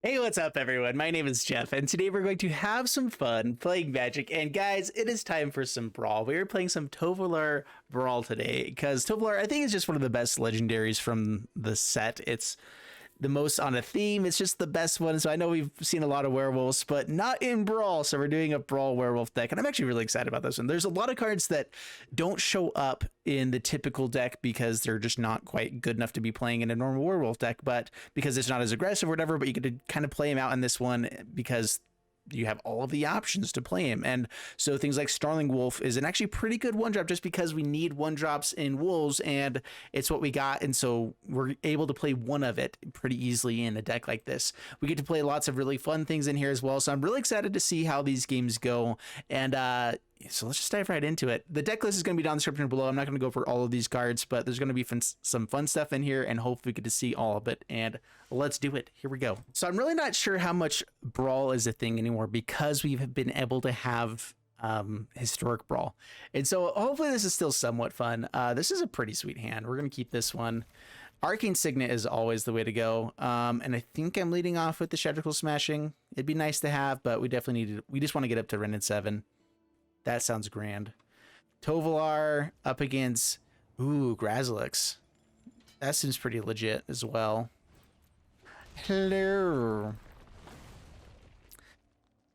Hey, what's up, everyone? My name is Jeff, and today we're going to have some fun playing Magic. And guys, it is time for some Brawl. We are playing some Tovolar Brawl today, because Tovolar, I think, is just one of the best legendaries from the set. It's the most on a theme. It's just the best one. So I know we've seen a lot of werewolves, but not in Brawl. So we're doing a Brawl werewolf deck, and I'm actually really excited about this one. There's a lot of cards that don't show up in the typical deck because they're just not quite good enough to be playing in a normal werewolf deck, but because it's not as aggressive or whatever, but you get to kind of play him out in this one because you have all of the options to play him. And so things like Snarling Wolf is an actually pretty good one drop, just because we need one drops in wolves and it's what we got. And so we're able to play one of it pretty easily in a deck like this. We get to play lots of really fun things in here as well. So I'm really excited to see how these games go. And so let's just dive right into it. The deck list is going to be down in the description below. I'm not going to go over all of these cards, but there's going to be some fun stuff in here, and hopefully we get to see all of it. And let's do it. Here we go. So I'm really not sure how much Brawl is a thing anymore because we've been able to have historic Brawl. And so hopefully this is still somewhat fun. This is a pretty sweet hand. We're going to keep this one. Arcane Signet is always the way to go. And I think I'm leading off with the Shatterskull Smashing. It'd be nice to have, but we definitely need to, we just want to get up to Ren and 7. That sounds grand. Tovolar up against, Grazilix. That seems pretty legit as well. Hello.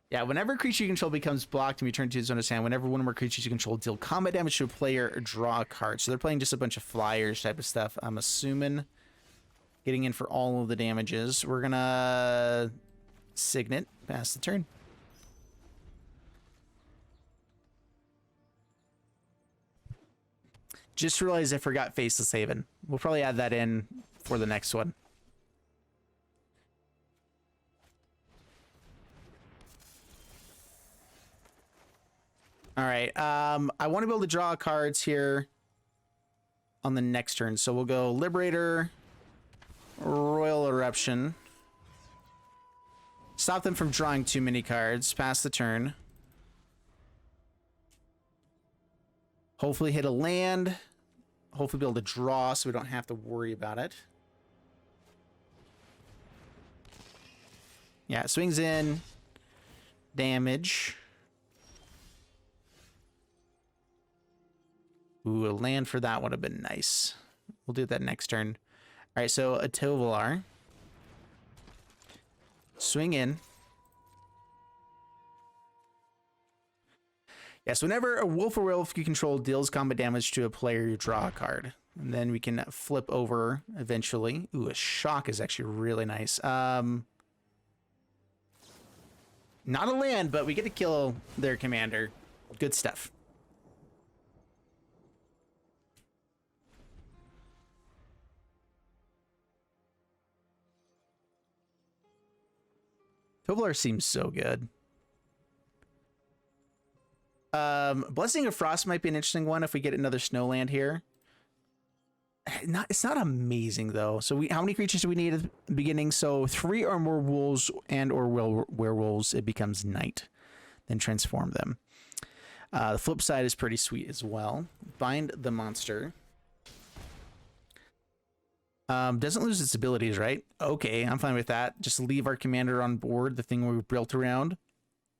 Yeah, whenever a creature you control becomes blocked and returned to its owner's hand, whenever one or more creatures you control deal combat damage to a player or draw a card. So they're playing just a bunch of flyers type of stuff, I'm assuming. Getting in for all of the damages. We're gonna Signet, pass the turn. Just realized I forgot Faceless Haven. We'll probably add that in for the next one. All right. I want to be able to draw cards here on the next turn. So we'll go Liberator, Royal Eruption. Stop them from drawing too many cards. Pass the turn. Hopefully hit a land. Hopefully be able to draw so we don't have to worry about it. Yeah, swings in. Damage. Ooh, a land for that would have been nice. We'll do that next turn. All right, so a Tovolar. Swing in. Yeah, so whenever a wolf or werewolf you control deals combat damage to a player, you draw a card. And then we can flip over eventually. Ooh, a shock is actually really nice. Not a land, but we get to kill their commander. Good stuff. Tovolar seems so good. Blessing of Frost might be an interesting one if we get another snowland here. It's not amazing though. So how many creatures do we need at the beginning? So 3 or more wolves and or werewolves, it becomes night. Then transform them. The flip side is pretty sweet as well. Bind the monster. Doesn't lose its abilities, right? Okay, I'm fine with that. Just leave our commander on board, the thing we built around.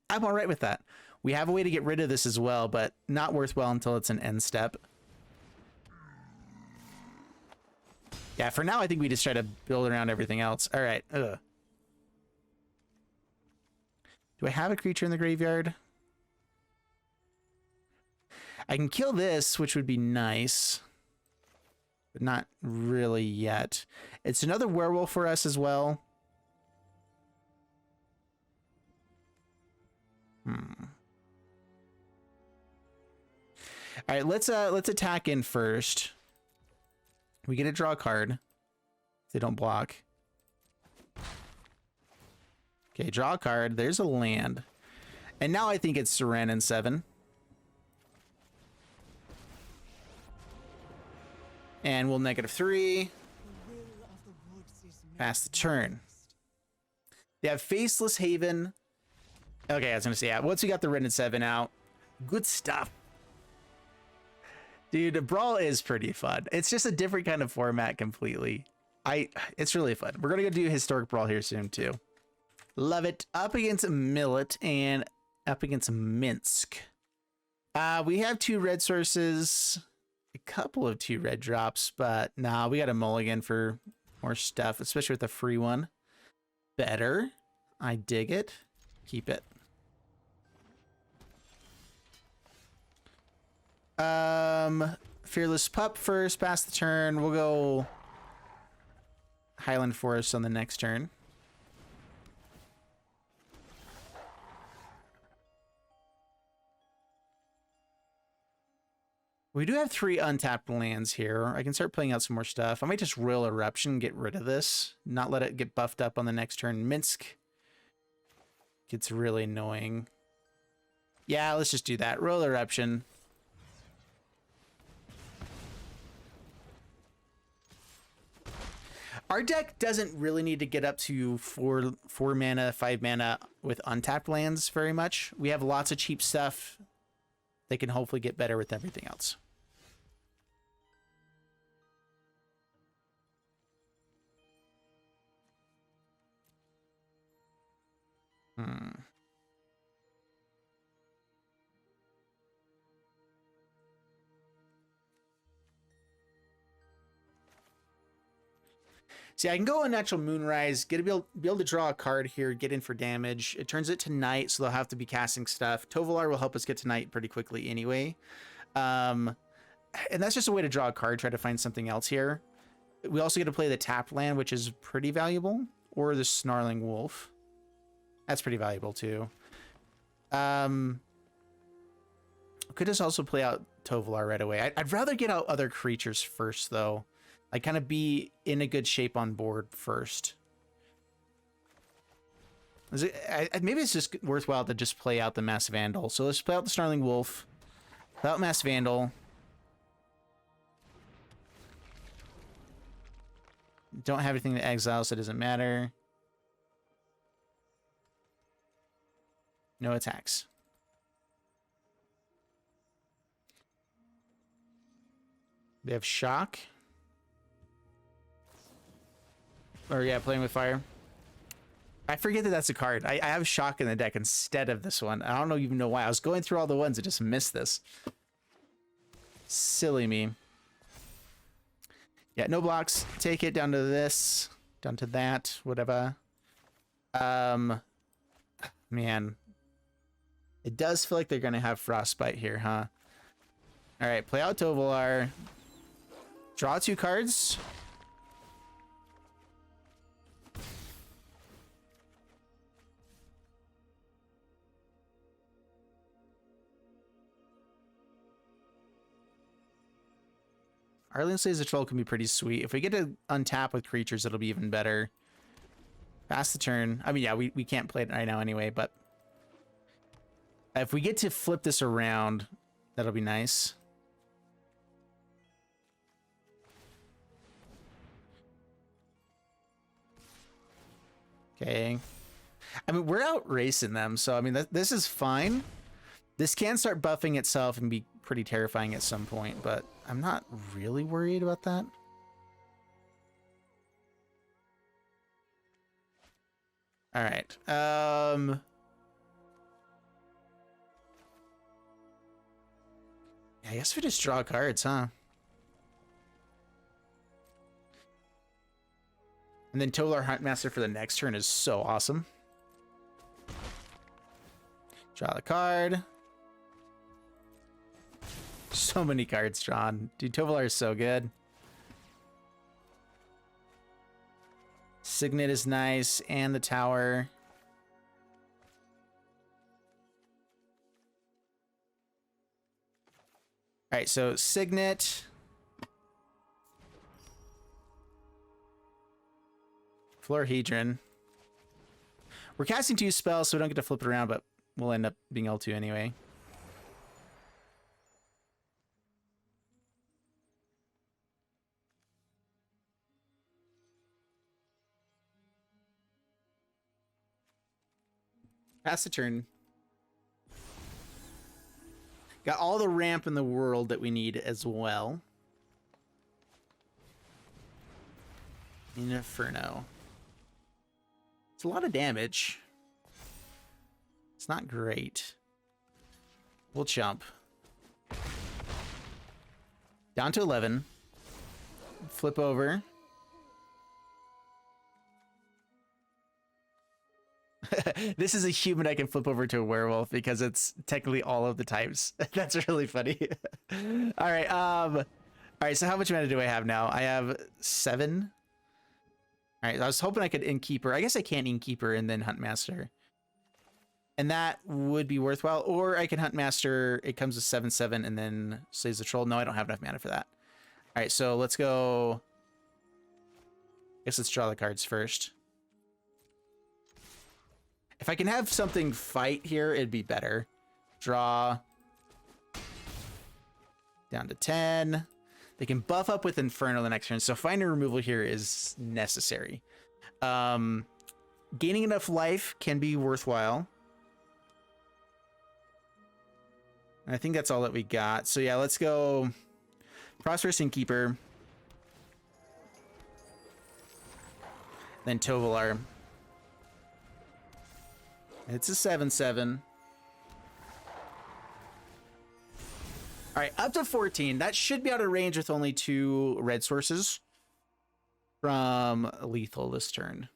I'm all right with that. We have a way to get rid of this as well, but not worthwhile until it's an end step. Yeah, for now, I think we just try to build around everything else. All right. Do I have a creature in the graveyard? I can kill this, which would be nice, but not really yet. It's another werewolf for us as well. All right, let's attack in first. We get to draw a card. If they don't block. Okay, draw a card. There's a land. And now I think it's Ren and 7. And we'll -3. Pass the turn. They have Faceless Haven. Okay, I was gonna say, yeah, once we got the Ren and 7 out, good stuff. Dude, Brawl is pretty fun. It's just a different kind of format completely. It's really fun. We're gonna go do Historic Brawl here soon too. Love it. Up against Millet and up against Minsk. We have 2 red sources, a couple of 2 red drops, but nah, we got a mulligan for more stuff, especially with the free one. Better. I dig it. Keep it. Fearless Pup first, pass the turn. We'll go Highland Forest on the next turn. We do have 3 untapped lands here. I can start playing out some more stuff. I might just Royal Eruption, get rid of this, not let it get buffed up on the next turn. Minsk gets really annoying. Yeah, let's just do that. Royal Eruption. Our deck doesn't really need to get up to 4 mana, 5 mana with untapped lands very much. We have lots of cheap stuff. They can hopefully get better with everything else. See, I can go Unnatural Moonrise, be able to draw a card here, get in for damage. It turns it to night, so they'll have to be casting stuff. Tovolar will help us get to night pretty quickly anyway. And that's just a way to draw a card, try to find something else here. We also get to play the tapped land, which is pretty valuable, or the Snarling Wolf. That's pretty valuable too. Could just also play out Tovolar right away. I'd rather get out other creatures first, though. Like, kind of be in a good shape on board first. Maybe it's just worthwhile to just play out the Mass Vandal. So let's play out the Snarling Wolf. Play out Mass Vandal. Don't have anything to exile, so it doesn't matter. No attacks. They have Shock. Or yeah, playing with fire. I forget that that's a card. I have Shock in the deck instead of this one. I don't even know why. I was going through all the ones and just missed this. Silly me. Yeah, no blocks. Take it down to this. Down to that. Whatever. Man. It does feel like they're going to have Frostbite here, huh? Alright, play out Tovolar. Draw 2 cards. Arlinn Slays the Troll can be pretty sweet. If we get to untap with creatures, it'll be even better. Pass the turn. I mean, yeah, we can't play it right now anyway, but if we get to flip this around, that'll be nice. Okay. I mean, we're out racing them, so I mean, this is fine. This can start buffing itself and be pretty terrifying at some point, but I'm not really worried about that. All right. I guess we just draw cards, huh? And then Tovolar Huntmaster for the next turn is so awesome. Draw the card. So many cards drawn. Dude, Tovolar is so good. Signet is nice, and the tower. All right, so Signet. Florahedron. We're casting 2 spells, so we don't get to flip it around, but we'll end up being able to anyway. Pass the turn. Got all the ramp in the world that we need as well. Inferno. It's a lot of damage. It's not great. We'll chump. Down to 11. Flip over. This is a human I can flip over to a werewolf because it's technically all of the types. That's really funny. All right. All right. So how much mana do I have now? I have 7. All right. I was hoping I could Innkeeper. I guess I can't Innkeeper and then Huntmaster. And that would be worthwhile. Or I can Huntmaster. It comes with 7/7 and then slays the troll. No, I don't have enough mana for that. All right. So let's go. I guess let's draw the cards first. If I can have something fight here, it'd be better. Draw. Down to 10. They can buff up with Inferno the next turn, so finding removal here is necessary. Gaining enough life can be worthwhile. And I think that's all that we got. So yeah, let's go Prosperous Innkeeper. Then Tovolar. It's a 7/7. All right, up to 14. That should be out of range with only 2 red sources from lethal this turn.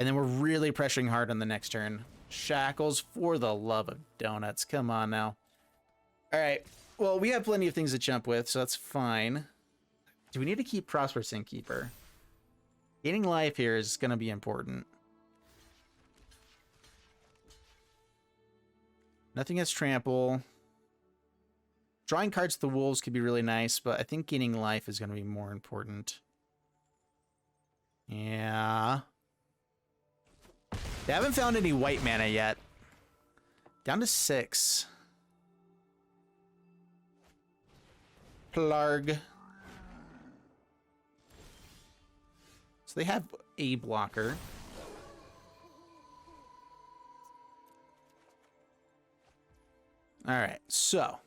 And then we're really pressuring hard on the next turn. Shackles, for the love of donuts. Come on now. All right. Well, we have plenty of things to jump with, so that's fine. Do we need to keep Prosperous Innkeeper? Gaining life here is going to be important. Nothing has trample. Drawing cards to the wolves could be really nice, but I think gaining life is going to be more important. Yeah. They haven't found any white mana yet. Down to 6. Plarg. So they have a blocker. All right, so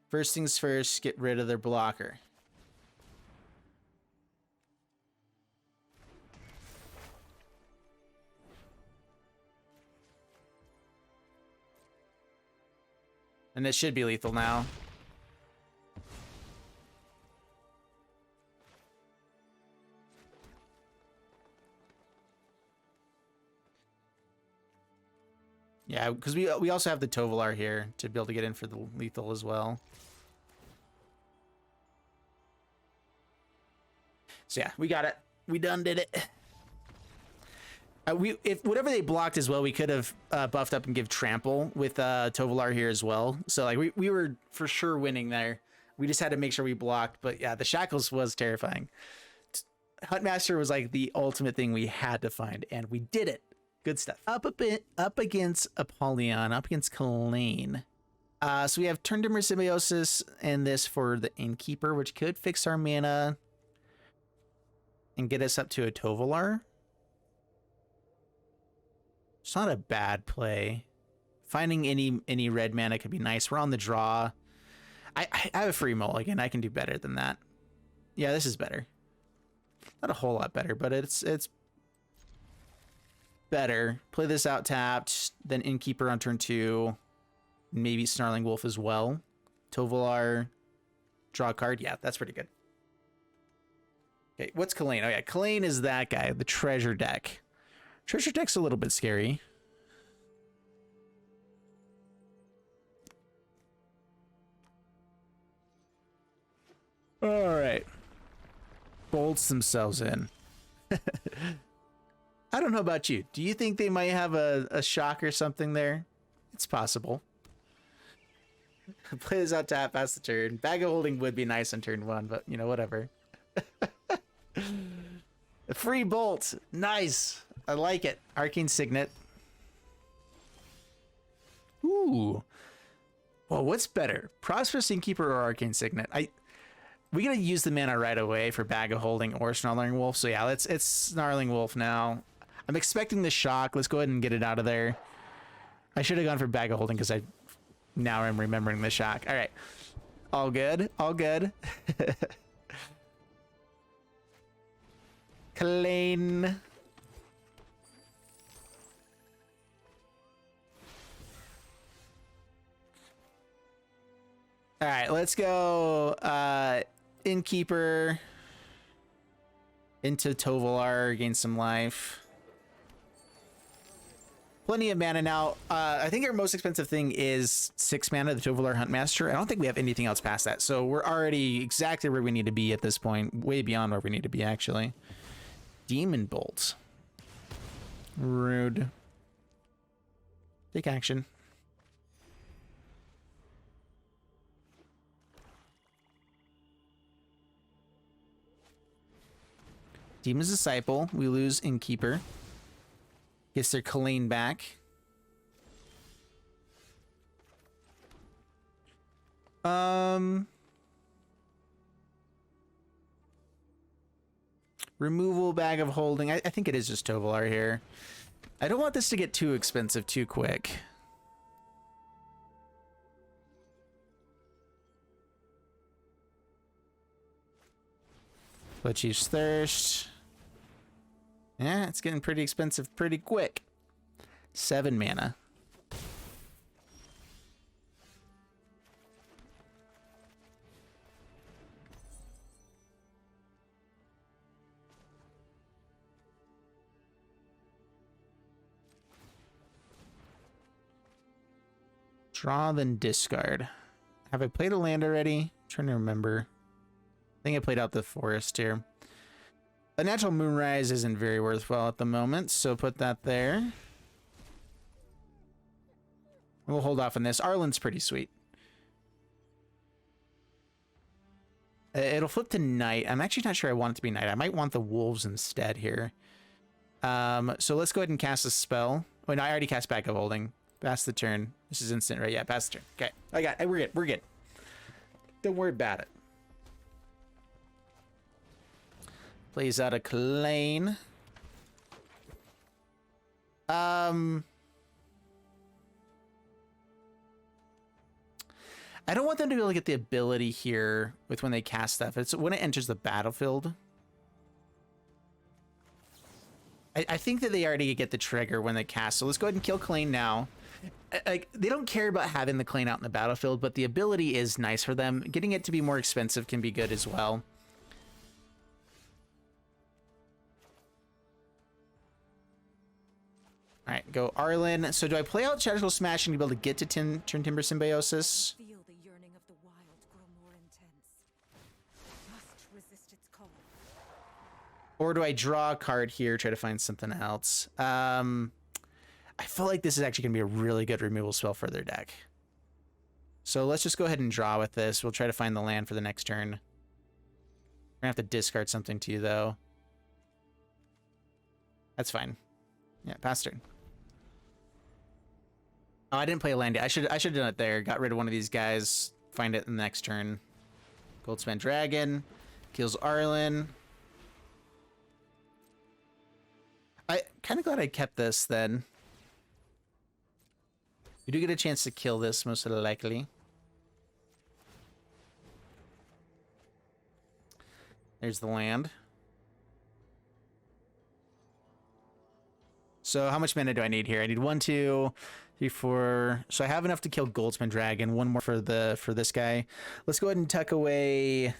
first things first, get rid of their blocker. And it should be lethal now. Yeah, because we also have the Tovolar here to be able to get in for the lethal as well. So yeah, we got it. We done did it. If whatever they blocked as well, we could have buffed up and give trample with Tovolar here as well. So like we were for sure winning there. We just had to make sure we blocked. But yeah, the shackles was terrifying. Huntmaster was like the ultimate thing we had to find, and we did it. Good stuff. Up against Apollyon, up against Kalain. So we have Turntimber Symbiosis and this for the Innkeeper, which could fix our mana and get us up to a Tovolar. It's not a bad play. Finding any red mana could be nice. We're on the draw. I have a free mulligan. I can do better than that. Yeah, this is better. Not a whole lot better, but it's better. Play this out tapped, then Innkeeper on turn 2. Maybe Snarling Wolf as well. Tovolar, draw a card. Yeah, that's pretty good. Okay, what's Kalain? Oh yeah, Kalain is that guy, the treasure deck. Treasure deck's a little bit scary. All right. Bolts themselves in. I don't know about you. Do you think they might have a shock or something there? It's possible. Play this out tap, pass the turn. Bag of Holding would be nice on turn 1, but you know, whatever. A free bolt. Nice. I like it. Arcane Signet. Ooh. Well, what's better? Prosperous Innkeeper or Arcane Signet? We gotta use the mana right away for Bag of Holding or Snarling Wolf. So yeah, it's Snarling Wolf now. I'm expecting the shock. Let's go ahead and get it out of there. I should have gone for Bag of Holding because now I'm remembering the shock. All right. All good. All good. Clean. All right, let's go Innkeeper into Tovolar, gain some life. Plenty of mana now. I think our most expensive thing is 6 mana, the Tovolar Huntmaster. I don't think we have anything else past that. So we're already exactly where we need to be at this point. Way beyond where we need to be, actually. Demon Bolt. Rude. Take action. Demon's Disciple. We lose Innkeeper. Gets their Kalane back. Removal, Bag of Holding. I think it is just Tovolar here. I don't want this to get too expensive too quick. Bloodchief's Thirst. Yeah, it's getting pretty expensive pretty quick. 7 mana. Draw, then discard. Have I played a land already? I'm trying to remember. I think I played out the forest here. Unnatural Moonrise isn't very worthwhile at the moment, so put that there. We'll hold off on this. Arlinn's pretty sweet. It'll flip to night. I'm actually not sure I want it to be night. I might want the wolves instead here. So let's go ahead and cast a spell. Oh, no, I already cast Bag of Holding. Pass the turn. This is instant, right? Yeah, pass the turn. Okay. We're good. We're good. Don't worry about it. Plays out a Kalane. I don't want them to be able to get the ability here with when they cast stuff. It's when it enters the battlefield. I think that they already get the trigger when they cast. So let's go ahead and kill Kalane now. Like, they don't care about having the Kalane out in the battlefield, but the ability is nice for them. Getting it to be more expensive can be good as well. All right, go Arlinn. So do I play out Shatterskull Smashing to be able to get to Turn Timber Symbiosis? Feel the yearning of the wild grow more intense. Must resist its call. Or do I draw a card here, try to find something else? I feel like this is actually going to be a really good removal spell for their deck. So let's just go ahead and draw with this. We'll try to find the land for the next turn. We're going to have to discard something too, though. That's fine. Yeah, pass turn. Oh, I didn't play a land yet. I should have done it there. Got rid of one of these guys. Find it in the next turn. Goldspan Dragon. Kills Arlinn. I kind of glad I kept this then. We do get a chance to kill this, most likely. There's the land. So how much mana do I need here? I need 1, 2, 3, 4. So I have enough to kill Goldspan Dragon. One more for this guy. Let's go ahead and tuck away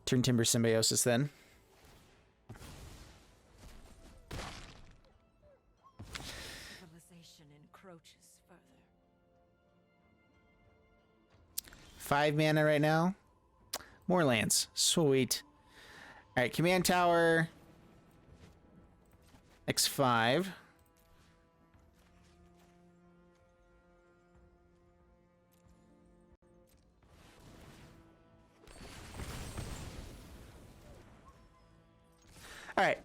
Turn Timber Symbiosis then. Civilization encroaches further. 5 mana right now. More lands. Sweet. All right, Command Tower. X5. All right,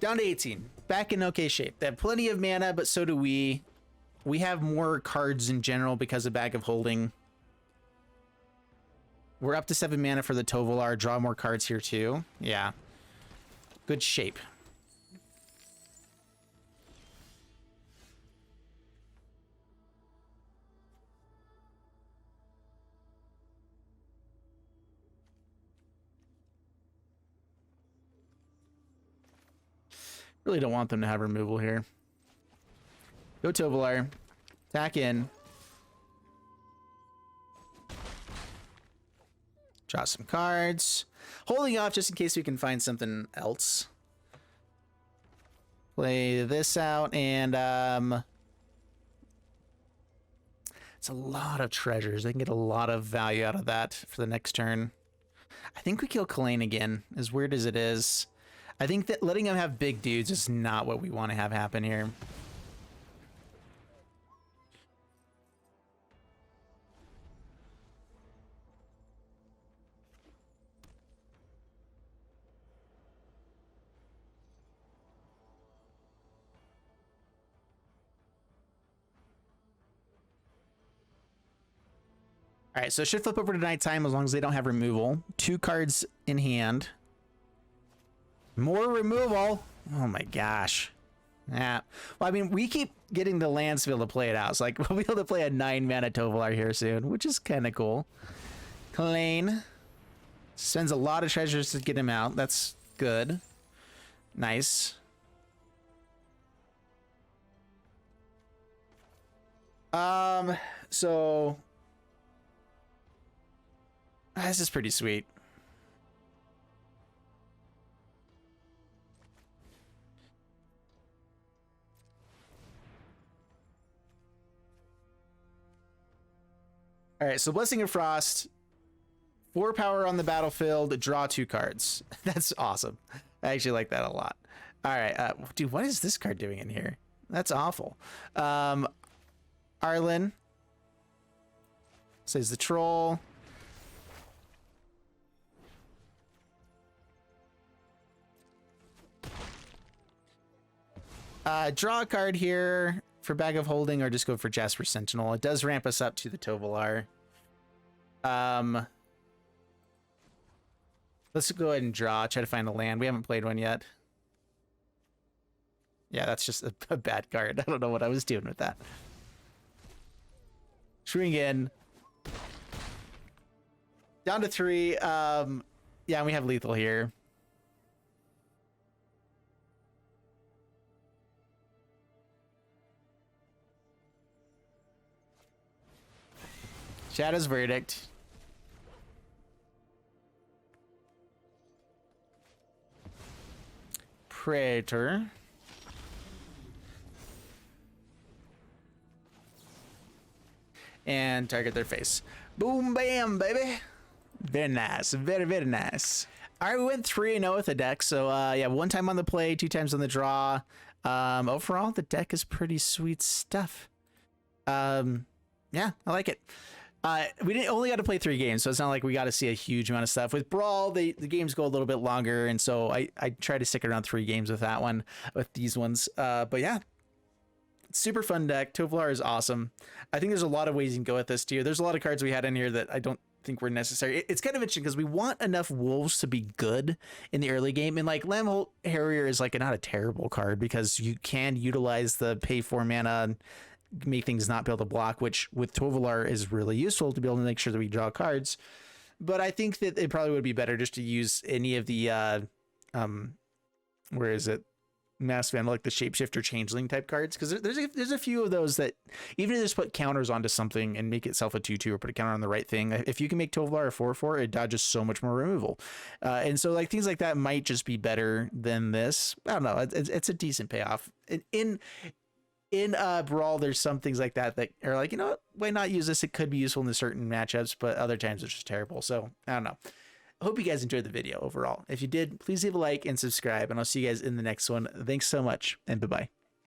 down to 18. Back in okay shape. They have plenty of mana, but so do we. We have more cards in general because of Bag of Holding. We're up to 7 mana for the Tovolar. Draw more cards here too. Yeah. Good shape. Really don't want them to have removal here. Go Tovolar. Attack in. Draw some cards. Holding off just in case we can find something else. Play this out, and it's a lot of treasures. They can get a lot of value out of that for the next turn. I think we kill Kalain again, as weird as it is. I think that letting them have big dudes is not what we want to have happen here. All right, so it should flip over to nighttime as long as they don't have removal. 2 cards in hand. More removal. Oh my gosh. Yeah. Well, I mean, we keep getting the lands to be able to play it out. So, like, we'll be able to play a 9-mana Tovolar here soon, which is kind of cool. Kalain spends a lot of treasures to get him out. That's good. Nice. So this is pretty sweet. All right, so Blessing of Frost, 4 power on the battlefield, draw 2 cards. That's awesome. I actually like that a lot. All right, dude, what is this card doing in here? That's awful. Arlinn says the troll. Draw a card here for Bag of Holding, or just go for Jasper Sentinel. It does ramp us up to the Tovolar. Let's go ahead and draw, try to find a land. We haven't played one yet. Yeah, that's just a bad card. I don't know what I was doing with that. Swing in. Down to 3. Yeah, and we have lethal here. Shadow's Verdict. Praetor. And target their face. Boom, bam, baby. Very nice. Very, very nice. All right, we went 3-0 with the deck. So, yeah, 1 time on the play, 2 times on the draw. Overall, the deck is pretty sweet stuff. Yeah, I like it. We only got to play 3 games, so it's not like we got to see a huge amount of stuff. With Brawl, the games go a little bit longer, and so I try to stick around 3 games with that one, with these ones. But yeah, super fun deck. Tovolar is awesome. I think there's a lot of ways you can go with this too. There's a lot of cards we had in here that I don't think were necessary. It's kind of interesting because we want enough wolves to be good in the early game, and like Lambholt Harrier is like not a terrible card because you can utilize the pay 4 mana and make things not be able to block, which with Tovolar is really useful to be able to make sure that we draw cards. But I think that it probably would be better just to use any of the where is it, Mass Vandal, like the Shapeshifter Changeling type cards, because there's a few of those that even if you just put counters onto something and make itself a 2/2 or put a counter on the right thing, if you can make Tovolar a 4/4, it dodges so much more removal, and so like things like that might just be better than this. I don't know, it's a decent payoff. In Brawl, there's some things like that are like, you know what, why not use this? It could be useful in certain matchups, but other times it's just terrible. So I don't know. I hope you guys enjoyed the video overall. If you did, please leave a like and subscribe, and I'll see you guys in the next one. Thanks so much, and bye-bye.